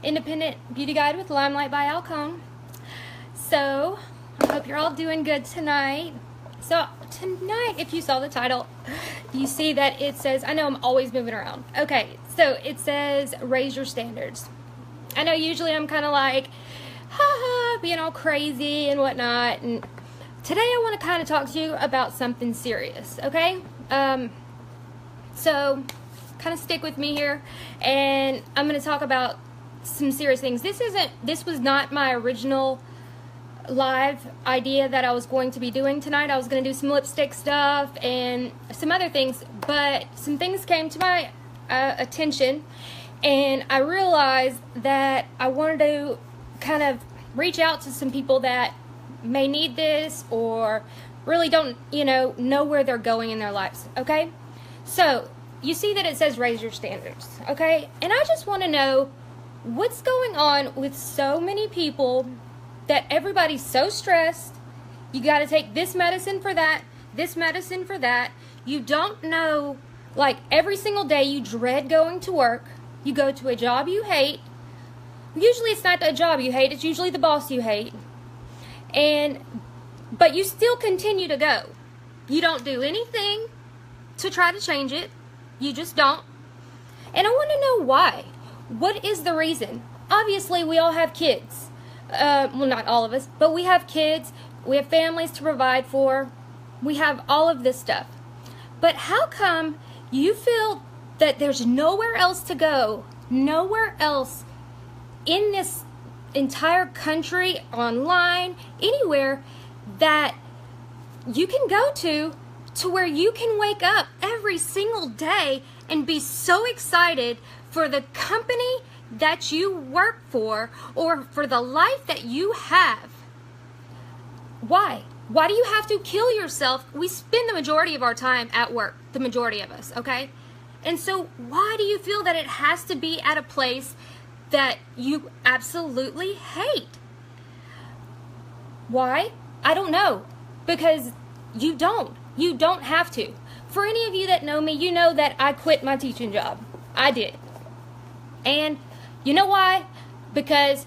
Independent Beauty Guide with Limelight by Alcone. So, I hope you're all doing good tonight. So, tonight, if you saw the title, you see that it says, I know I'm always moving around. Okay, so it says, raise your standards. I know usually I'm kind of like, ha, being all crazy and whatnot. And today I want to kind of talk to you about something serious, okay? So, kind of stick with me here, and I'm going to talk about some serious things. This was not my original live idea that I was going to be doing tonight. I was going to do some lipstick stuff and some other things, but some things came to my attention, and I realized that I wanted to kind of reach out to some people that may need this or really don't, know where they're going in their lives, okay? So, you see that it says raise your standards, okay? And I just want to know what's going on with so many people that everybody's so stressed. You got to take this medicine for that, this medicine for that. You don't know, like every single day you dread going to work. You go to a job you hate. Usually it's not a job you hate, it's usually the boss you hate. But you still continue to go. You don't do anything to try to change it. You just don't. And I want to know why. What is the reason? Obviously, we all have kids. Well, not all of us, but we have kids. We have families to provide for. We have all of this stuff. But how come you feel that there's nowhere else to go, nowhere else in this entire country, online, anywhere, that you can go to where you can wake up every single day and be so excited for the company that you work for or for the life that you have? Why? Why do you have to kill yourself? We spend the majority of our time at work, the majority of us, okay? And so why do you feel that it has to be at a place that you absolutely hate? Why? I don't know. Because you don't. You don't have to. For any of you that know me, you know that I quit my teaching job. I did. And you know why? Because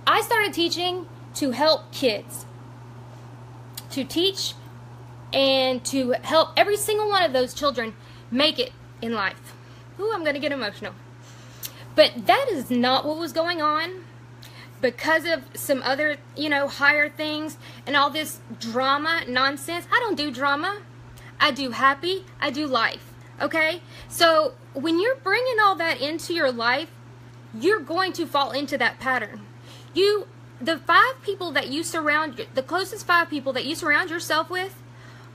I started teaching to help kids. To teach and to help every single one of those children make it in life. Ooh, I'm going to get emotional. But that is not what was going on. Because of some other, higher things and all this drama nonsense. I don't do drama. I do happy. I do life. Okay? So when you're bringing all that into your life, you're going to fall into that pattern. The 5 people that you surround, the closest 5 people that you surround yourself with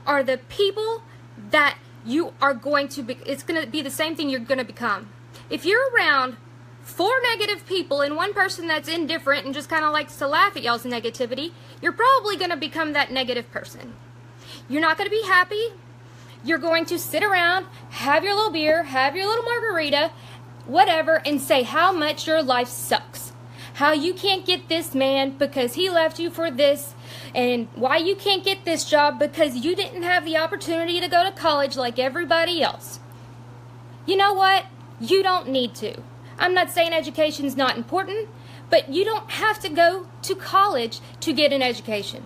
are the people that you are going to be, it's going to be the same thing you're going to become. If you're around 4 negative people and 1 person that's indifferent and just kind of likes to laugh at y'all's negativity, you're probably going to become that negative person. You're not going to be happy. You're going to sit around, have your little beer, have your little margarita, whatever, and say how much your life sucks. How you can't get this man because he left you for this, and why you can't get this job because you didn't have the opportunity to go to college like everybody else. You know what? You don't need to. I'm not saying education's not important, but you don't have to go to college to get an education.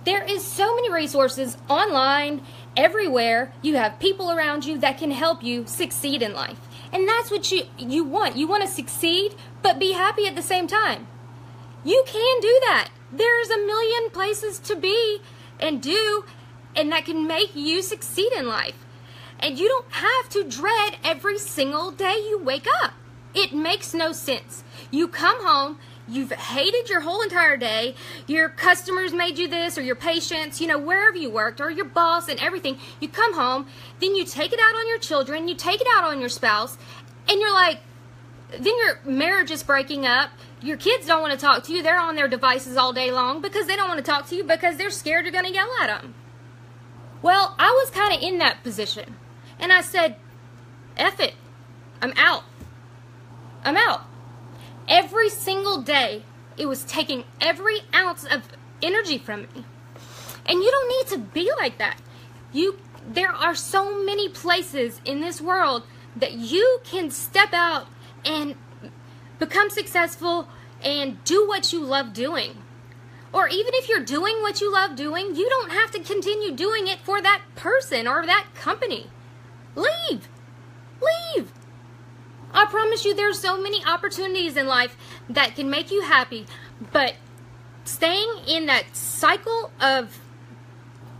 There is so many resources online, everywhere. You have people around you that can help you succeed in life. And that's what you want. You want to succeed, but be happy at the same time. You can do that. There's a million places to be and do, and that can make you succeed in life. And you don't have to dread every single day you wake up. It makes no sense. You come home, you've hated your whole entire day, your customers made you this, or your patients, wherever you worked, or your boss and everything. You come home, then you take it out on your children, you take it out on your spouse, and you're like, then your marriage is breaking up. Your kids don't want to talk to you. They're on their devices all day long because they don't want to talk to you because they're scared you're going to yell at them. Well, I was kind of in that position. And I said, F it. I'm out. I'm out. Every single day, it was taking every ounce of energy from me. And you don't need to be like that. There are so many places in this world that you can step out and become successful and do what you love doing. Or even if you're doing what you love doing, you don't have to continue doing it for that person or that company. Leave. Leave. I promise you there's so many opportunities in life that can make you happy, but staying in that cycle of,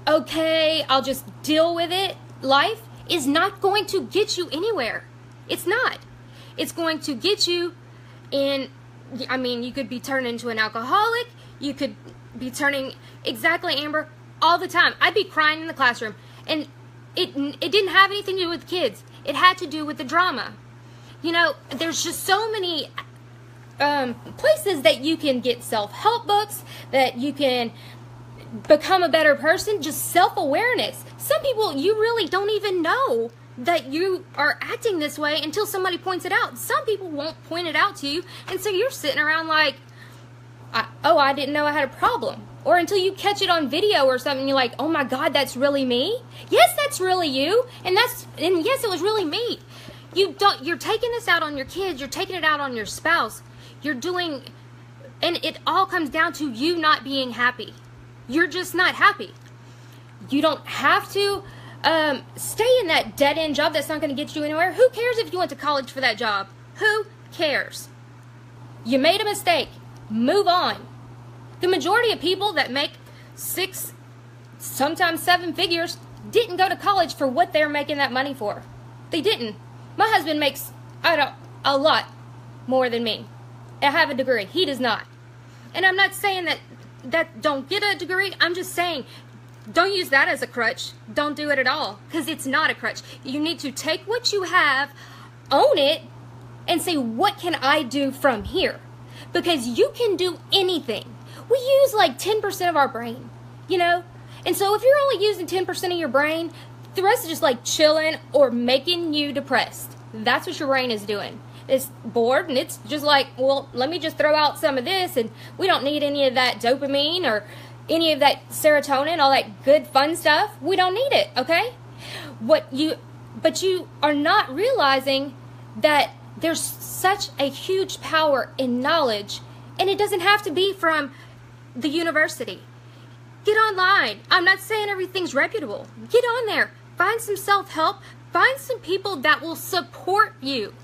okay, I'll just deal with it, life is not going to get you anywhere. It's not. It's going to get you in, I mean, you could be turned into an alcoholic. You could be turning, exactly, Amber, all the time. I'd be crying in the classroom, and it didn't have anything to do with kids. It had to do with the drama. You know, there's just so many places that you can get self-help books, that you can become a better person, just self-awareness. Some people, you really don't even know that you are acting this way until somebody points it out. Some people won't point it out to you, and so you're sitting around like, I didn't know I had a problem. Or until you catch it on video or something, you're like, oh my God, that's really me? Yes, that's really you. And yes, it was really me. You're taking this out on your kids, you're taking it out on your spouse. You're doing, and it all comes down to you not being happy. You're just not happy. You don't have to stay in that dead-end job that's not going to get you anywhere. Who cares if you went to college for that job? Who cares? You made a mistake. Move on. The majority of people that make 6, sometimes 7 figures didn't go to college for what they're making that money for. They didn't. My husband makes, a lot more than me. I have a degree. He does not. And I'm not saying that don't get a degree. I'm just saying don't use that as a crutch. Don't do it at all, because it's not a crutch. You need to take what you have, own it, and say, what can I do from here? Because you can do anything. We use like 10% of our brain, you know? And so if you're only using 10% of your brain, the rest is just like chilling or making you depressed. That's what your brain is doing. It's bored, and it's just like, well, let me just throw out some of this, and we don't need any of that dopamine or any of that serotonin, all that good fun stuff. We don't need it, okay? But you are not realizing that there's such a huge power in knowledge, and it doesn't have to be from the university. Get online. I'm not saying everything's reputable. Get on there. Find some self-help. Find some people that will support you.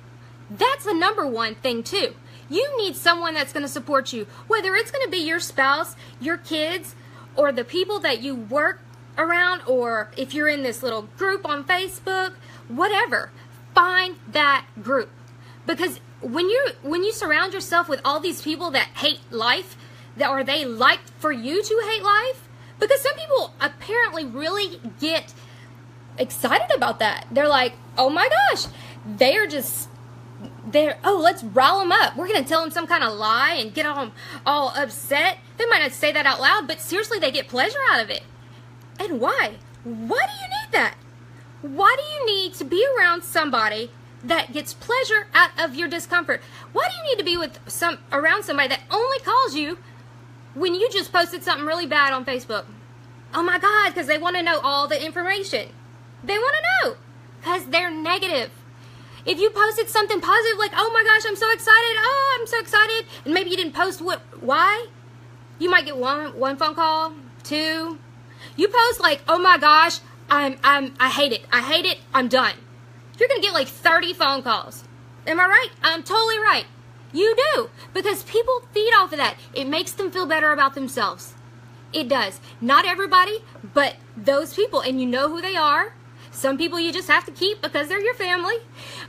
That's the #1 thing too. You need someone that's going to support you, whether it's going to be your spouse, your kids, or the people that you work around, or if you're in this little group on Facebook, whatever. Find that group. Because when you surround yourself with all these people that hate life, or they like for you to hate life, because some people apparently really get excited about that. They're like, oh my gosh, let's rile them up. We're going to tell them some kind of lie and get them all upset. They might not say that out loud, but seriously, they get pleasure out of it. And why? Why do you need that? Why do you need to be around somebody that gets pleasure out of your discomfort? Why do you need to be around somebody that only calls you when you just posted something really bad on Facebook? Oh my God, because they want to know all the information. They want to know because they're negative. If you posted something positive, like, oh my gosh, I'm so excited, and maybe you didn't post why, you might get one phone call, 2. You post like, oh my gosh, I hate it, I'm done. You're gonna get like 30 phone calls. Am I right? I'm totally right. You do, because people feed off of that. It makes them feel better about themselves. It does. Not everybody, but those people, and you know who they are. Some people you just have to keep because they're your family,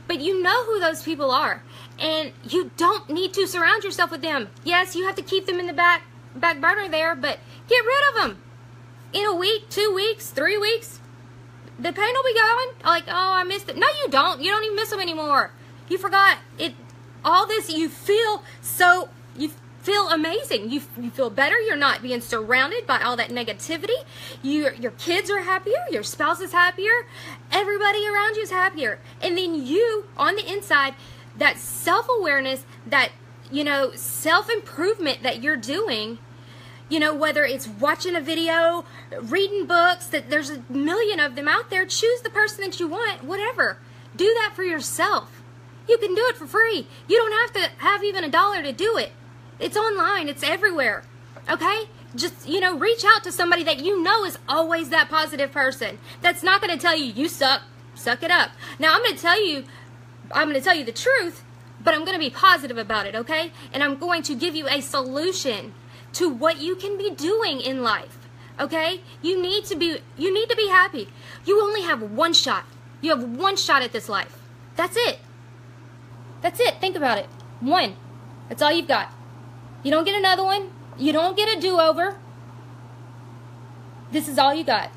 but you know who those people are, and you don't need to surround yourself with them. Yes, you have to keep them in the back burner there, but get rid of them. In a week, 2 weeks, 3 weeks, the pain will be gone. Like, oh, I missed it. No, you don't. You don't even miss them anymore. You forgot it. All this, you feel amazing. You feel better. You're not being surrounded by all that negativity. Your kids are happier. Your spouse is happier. Everybody around you is happier. And then you, on the inside, that self-awareness, that, self-improvement that you're doing, whether it's watching a video, reading books, that there's a million of them out there. Choose the person that you want, whatever. Do that for yourself. You can do it for free. You don't have to have even $1 to do it. It's online. It's everywhere. Okay? Just, reach out to somebody that you know is always that positive person. That's not going to tell you suck. Suck it up. Now, I'm going to tell you the truth, but I'm going to be positive about it, okay? And I'm going to give you a solution to what you can be doing in life, okay? You need to be happy. You only have one shot. You have one shot at this life. That's it. That's it. Think about it. One. That's all you've got. You don't get another one. You don't get a do-over. This is all you got.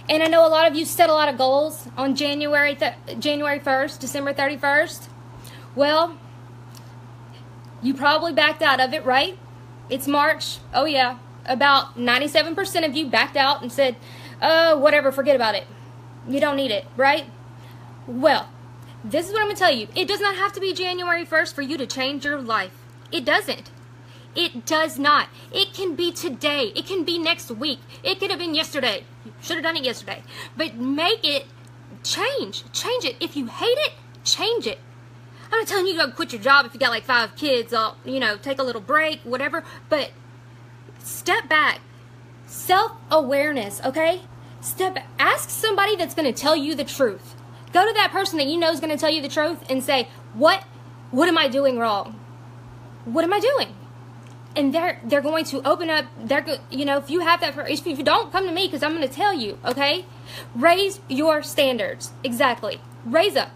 And I know a lot of you set a lot of goals on January 1st, December 31st. Well, you probably backed out of it, right? It's March. Oh, yeah. About 97% of you backed out and said, whatever, forget about it. You don't need it, right? Well, this is what I'm going to tell you. It does not have to be January 1st for you to change your life. It doesn't. It does not. It can be today. It can be next week. It could have been yesterday. You should have done it yesterday. But make it change. Change it. If you hate it, change it. I'm not telling you to go quit your job if you got like 5 kids. Take a little break, whatever. But step back. Self-awareness, okay? Ask somebody that's going to tell you the truth. Go to that person that you know is going to tell you the truth and say, what am I doing wrong? What am I doing? And they're going to open up. If you have that, if you don't, come to me because I'm going to tell you. Okay, raise your standards. Exactly, raise up.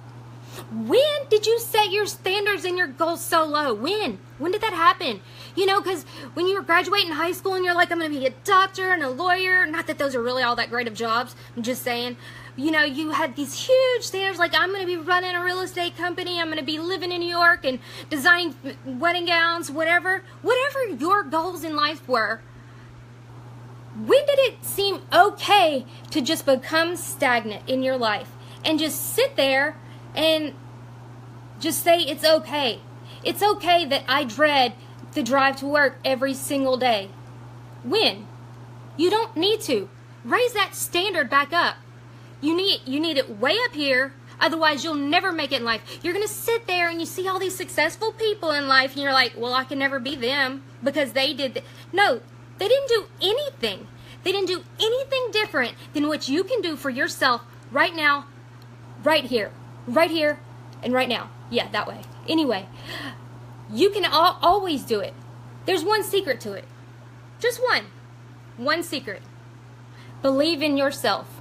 When did you set your standards and your goals so low? When did that happen? Because when you were graduating high school and you're like, I'm going to be a doctor and a lawyer. Not that those are really all that great of jobs. I'm just saying. You had these huge standards like I'm going to be running a real estate company, I'm going to be living in New York and designing wedding gowns, whatever your goals in life were. When did it seem okay to just become stagnant in your life and just sit there and just say it's okay? It's okay that I dread the drive to work every single day. When? You don't need to. Raise that standard back up. You need it way up here, otherwise you'll never make it in life. You're going to sit there and you see all these successful people in life and you're like, well, I can never be them because they did No, they didn't do anything. They didn't do anything different than what you can do for yourself right now, right here, and right now. Yeah, that way. Anyway, you can always do it. There's one secret to it. Just one. One secret. Believe in yourself.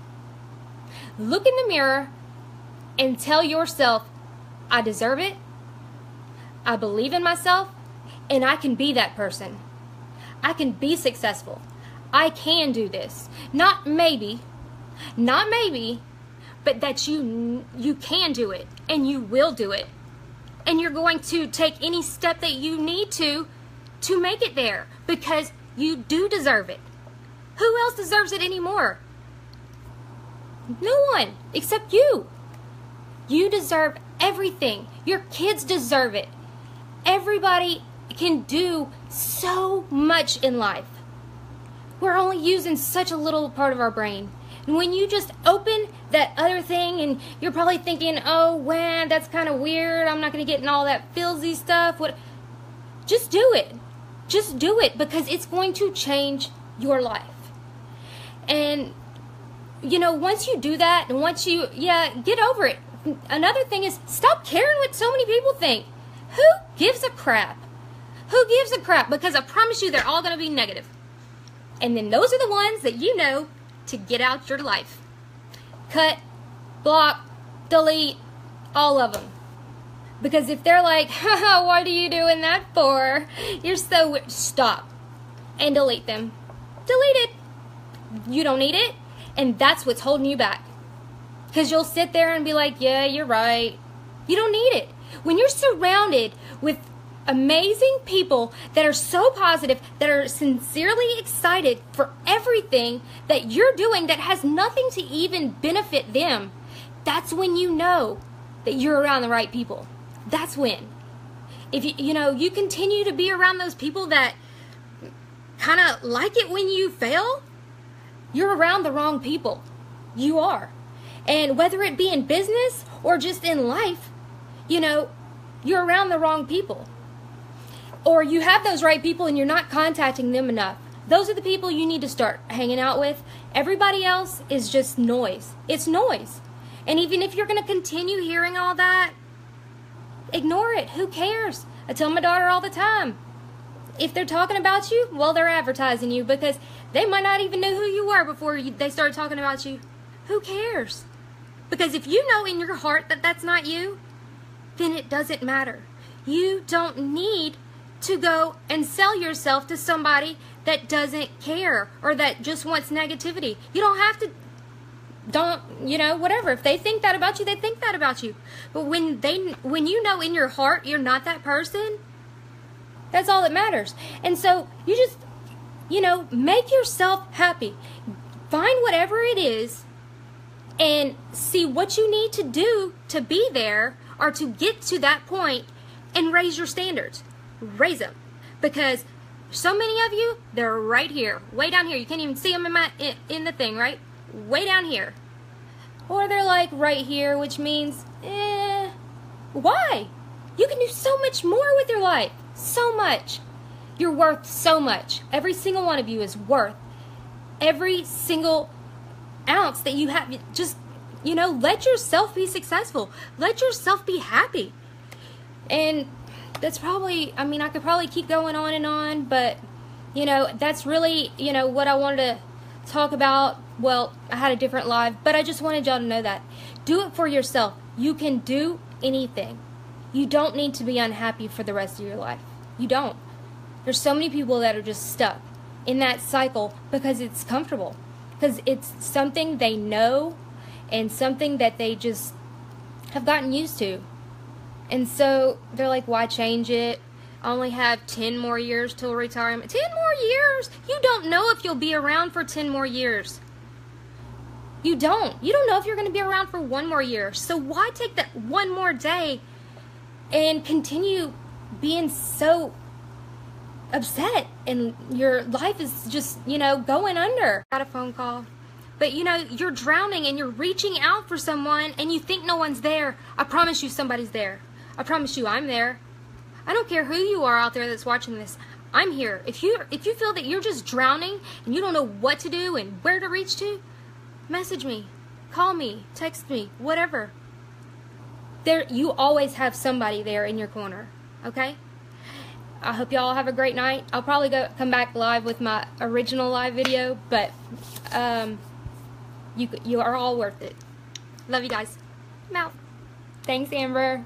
Look in the mirror and tell yourself, I deserve it, I believe in myself, and I can be that person. I can be successful. I can do this. Not maybe, but that you can do it, and you will do it. And you're going to take any step that you need to make it there, because you do deserve it. Who else deserves it anymore? No one except you. You deserve everything. Your kids deserve it. Everybody can do so much in life. We're only using such a little part of our brain. And when you just open that other thing and you're probably thinking, oh, wow, that's kind of weird. I'm not going to get in all that feelsy stuff. Just do it. Just do it because it's going to change your life. And once you do that and get over it. Another thing is stop caring what so many people think. Who gives a crap? Who gives a crap? Because I promise you they're all going to be negative. And then those are the ones that you know to get out your life. Cut, block, delete, all of them. Because if they're like, haha, what are you doing that for? You're so weird. Stop. And delete them. Delete it. You don't need it. And that's what's holding you back. Because you'll sit there and be like, yeah, you're right. You don't need it. When you're surrounded with amazing people that are so positive, that are sincerely excited for everything that you're doing that has nothing to even benefit them, that's when you know that you're around the right people. That's when. If you continue to be around those people that kind of like it when you fail, you're around the wrong people. You are. And whether it be in business or just in life, you know, you're around the wrong people. Or you have those right people and you're not contacting them enough. Those are the people you need to start hanging out with. Everybody else is just noise. It's noise. And even if you're going to continue hearing all that, ignore it. Who cares? I tell my daughter all the time, if they're talking about you, well, they're advertising you, because they might not even know who you were before they started talking about you. Who cares? Because if you know in your heart that that's not you, then it doesn't matter. You don't need to go and sell yourself to somebody that doesn't care or that just wants negativity. You don't have to, whatever. If they think that about you, they think that about you. But when you know in your heart you're not that person, that's all that matters. And so you just, make yourself happy. Find whatever it is and see what you need to do to be there or to get to that point, and raise your standards. Raise them. Because so many of you, they're right here, way down here. You can't even see them in the thing, right? Way down here. Or they're like right here, which means, why? You can do so much more with your life. So much. You're worth so much. Every single one of you is worth every single ounce that you have. Just, let yourself be successful. Let yourself be happy. And that's probably, I could probably keep going on and on, but, that's really, what I wanted to talk about. Well, I had a different live, but I just wanted y'all to know that. Do it for yourself. You can do anything. You don't need to be unhappy for the rest of your life. You don't. There's so many people that are just stuck in that cycle because it's comfortable. Because it's something they know and something that they just have gotten used to. And so they're like, why change it? I only have 10 more years till retirement. 10 more years? You don't know if you'll be around for 10 more years. You don't. You don't know if you're going to be around for 1 more year. So why take that one more day and continue being so upset and your life is just, going under? I got a phone call. But, you're drowning and you're reaching out for someone and you think no one's there. I promise you somebody's there. I promise you I'm there. I don't care who you are out there that's watching this. I'm here. If you feel that you're just drowning and you don't know what to do and where to reach to, message me, call me, text me, whatever. You always have somebody there in your corner, okay? I hope y'all have a great night. I'll probably come back live with my original live video, but you are all worth it. Love you guys. I'm out. Thanks, Amber.